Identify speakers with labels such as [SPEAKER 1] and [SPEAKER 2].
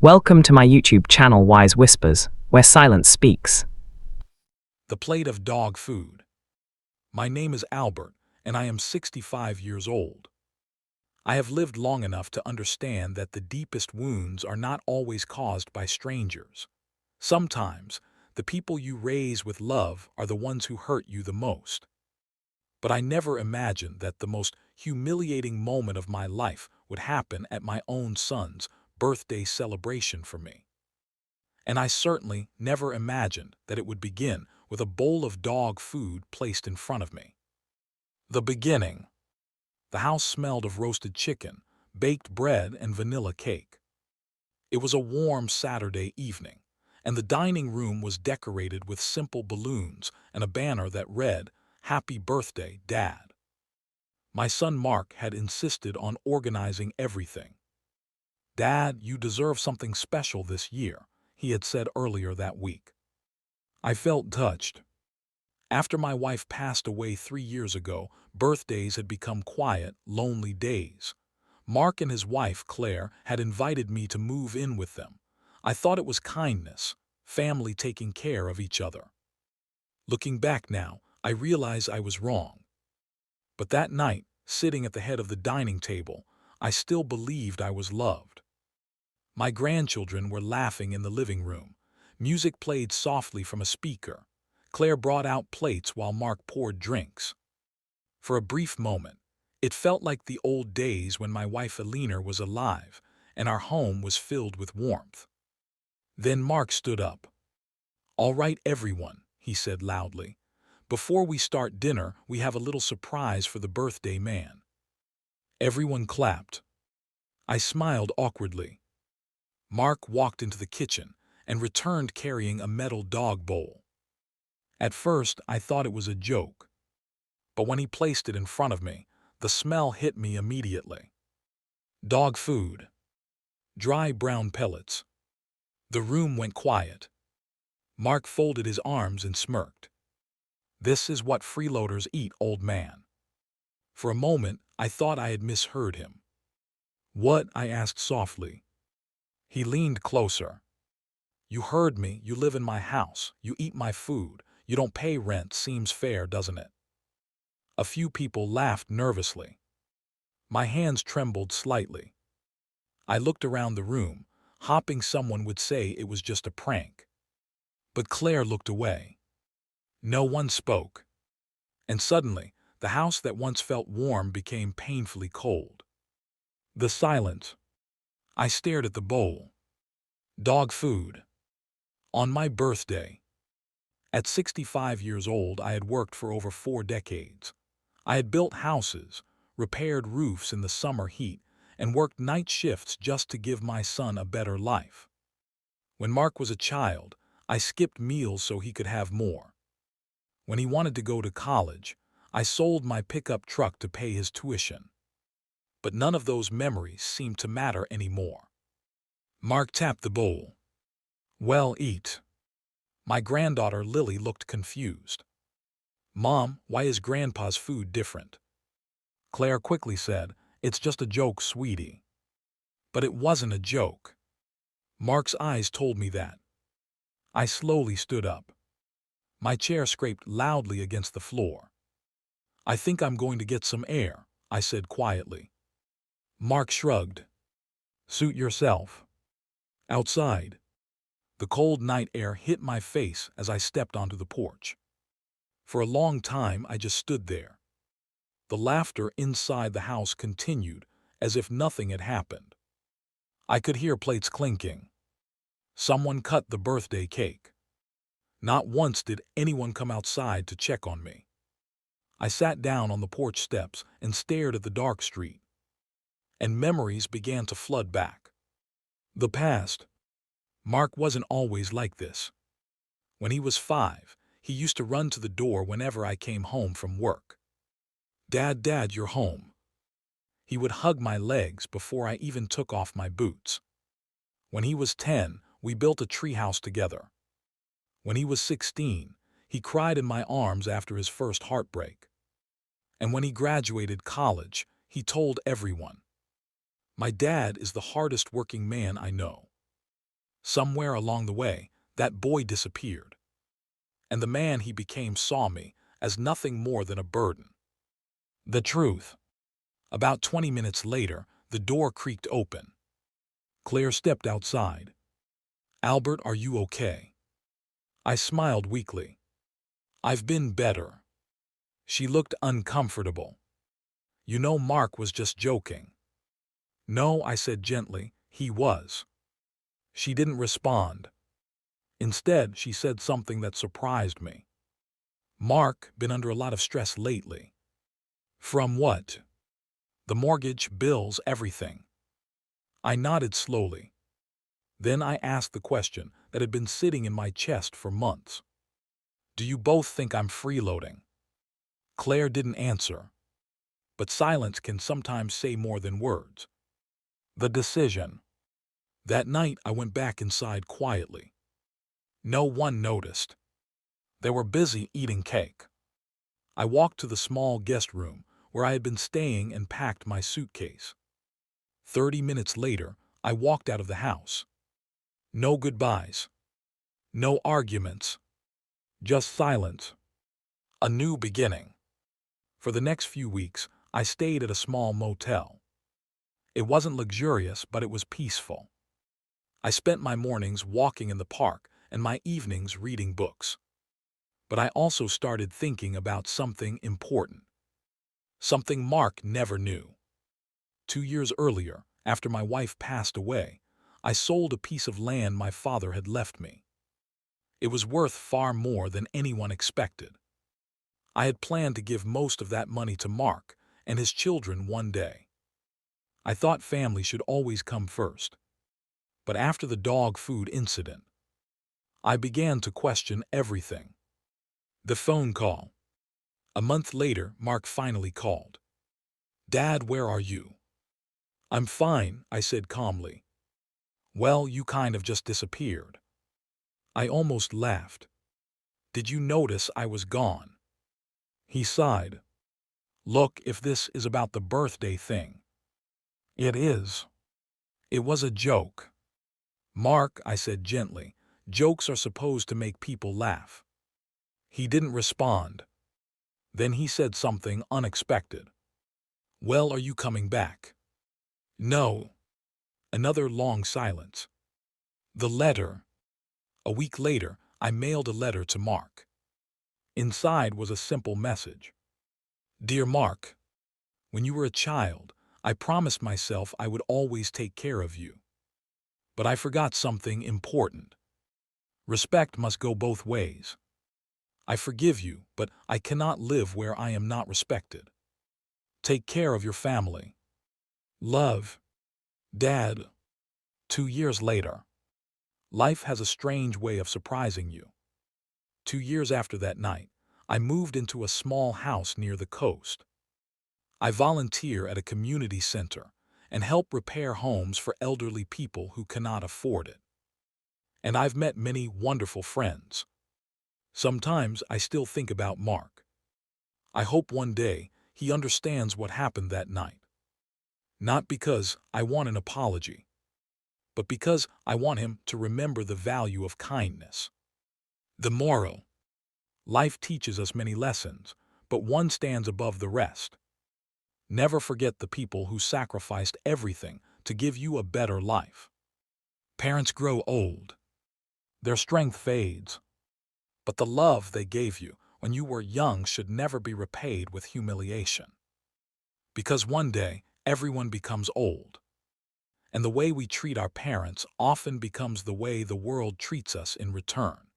[SPEAKER 1] Welcome to my YouTube channel Wise Whispers, where silence speaks.
[SPEAKER 2] The plate of dog food. My name is Albert, and I am 65 years old. I have lived long enough to understand that the deepest wounds are not always caused by strangers. Sometimes, the people you raise with love are the ones who hurt you the most. But I never imagined that the most humiliating moment of my life would happen at my own son's birthday celebration for me. And I certainly never imagined that it would begin with a bowl of dog food placed in front of me. The beginning. The house smelled of roasted chicken, baked bread, and vanilla cake. It was a warm Saturday evening, and the dining room was decorated with simple balloons and a banner that read, "Happy Birthday, Dad." My son Mark had insisted on organizing everything. "Dad, you deserve something special this year," he had said earlier that week. I felt touched. After my wife passed away 3 years ago, birthdays had become quiet, lonely days. Mark and his wife, Claire, had invited me to move in with them. I thought it was kindness, family taking care of each other. Looking back now, I realize I was wrong. But that night, sitting at the head of the dining table, I still believed I was loved. My grandchildren were laughing in the living room. Music played softly from a speaker. Claire brought out plates while Mark poured drinks. For a brief moment, it felt like the old days when my wife Alina was alive and our home was filled with warmth. Then Mark stood up. "All right, everyone," he said loudly. "Before we start dinner, we have a little surprise for the birthday man." Everyone clapped. I smiled awkwardly. Mark walked into the kitchen and returned carrying a metal dog bowl. At first, I thought it was a joke. But when he placed it in front of me, the smell hit me immediately. Dog food. Dry brown pellets. The room went quiet. Mark folded his arms and smirked. "This is what freeloaders eat, old man." For a moment, I thought I had misheard him. "What?" I asked softly. He leaned closer. "You heard me. You live in my house. You eat my food. You don't pay rent. Seems fair, doesn't it?" A few people laughed nervously. My hands trembled slightly. I looked around the room, hoping someone would say it was just a prank. But Claire looked away. No one spoke. And suddenly, the house that once felt warm became painfully cold. The silence. I stared at the bowl. Dog food. On my birthday. At 65 years old, I had worked for over 4 decades. I had built houses, repaired roofs in the summer heat, and worked night shifts just to give my son a better life. When Mark was a child, I skipped meals so he could have more. When he wanted to go to college, I sold my pickup truck to pay his tuition. But none of those memories seemed to matter anymore. Mark tapped the bowl. "Well, eat." My granddaughter Lily looked confused. "Mom, why is Grandpa's food different?" Claire quickly said, "It's just a joke, sweetie." But it wasn't a joke. Mark's eyes told me that. I slowly stood up. My chair scraped loudly against the floor. "I think I'm going to get some air," I said quietly. Mark shrugged. "Suit yourself." Outside, the cold night air hit my face as I stepped onto the porch. For a long time, I just stood there. The laughter inside the house continued, as if nothing had happened. I could hear plates clinking. Someone cut the birthday cake. Not once did anyone come outside to check on me. I sat down on the porch steps and stared at the dark street. And memories began to flood back. The past. Mark wasn't always like this. When he was 5, he used to run to the door whenever I came home from work. "Dad, Dad, you're home." He would hug my legs before I even took off my boots. When he was 10, we built a treehouse together. When he was 16, he cried in my arms after his first heartbreak. And when he graduated college, he told everyone, "My dad is the hardest working man I know." Somewhere along the way, that boy disappeared, and the man he became saw me as nothing more than a burden. The truth. About 20 minutes later, the door creaked open. Claire stepped outside. "Albert, are you okay?" I smiled weakly. "I've been better." She looked uncomfortable. "You know, Mark was just joking." "No," I said gently, "he was." She didn't respond. Instead, she said something that surprised me. "Mark, been under a lot of stress lately." "From what?" "The mortgage, bills, everything." I nodded slowly. Then I asked the question that had been sitting in my chest for months. "Do you both think I'm freeloading?" Claire didn't answer. But silence can sometimes say more than words. The decision. That night I went back inside quietly. No one noticed. They were busy eating cake. I walked to the small guest room where I had been staying and packed my suitcase. 30 minutes later, I walked out of the house. No goodbyes. No arguments. Just silence. A new beginning. For the next few weeks, I stayed at a small motel. It wasn't luxurious, but it was peaceful. I spent my mornings walking in the park and my evenings reading books. But I also started thinking about something important. Something Mark never knew. 2 years earlier, after my wife passed away, I sold a piece of land my father had left me. It was worth far more than anyone expected. I had planned to give most of that money to Mark and his children one day. I thought family should always come first. But after the dog food incident, I began to question everything. The phone call. A month later, Mark finally called. "Dad, where are you?" "I'm fine," I said calmly. "Well, you kind of just disappeared." I almost laughed. "Did you notice I was gone?" He sighed. "Look, if this is about the birthday thing." "It is." "It was a joke." "Mark," I said gently, "jokes are supposed to make people laugh." He didn't respond. Then he said something unexpected. "Well, are you coming back?" "No." Another long silence. The letter. A week later, I mailed a letter to Mark. Inside was a simple message. "Dear Mark, when you were a child, I promised myself I would always take care of you. But I forgot something important. Respect must go both ways. I forgive you, but I cannot live where I am not respected. Take care of your family. Love. Dad." 2 years later. Life has a strange way of surprising you. 2 years after that night, I moved into a small house near the coast. I volunteer at a community center and help repair homes for elderly people who cannot afford it. And I've met many wonderful friends. Sometimes I still think about Mark. I hope one day he understands what happened that night. Not because I want an apology, but because I want him to remember the value of kindness. The moral. Life teaches us many lessons, but one stands above the rest. Never forget the people who sacrificed everything to give you a better life. Parents grow old. Their strength fades. But the love they gave you when you were young should never be repaid with humiliation. Because one day, everyone becomes old. And the way we treat our parents often becomes the way the world treats us in return.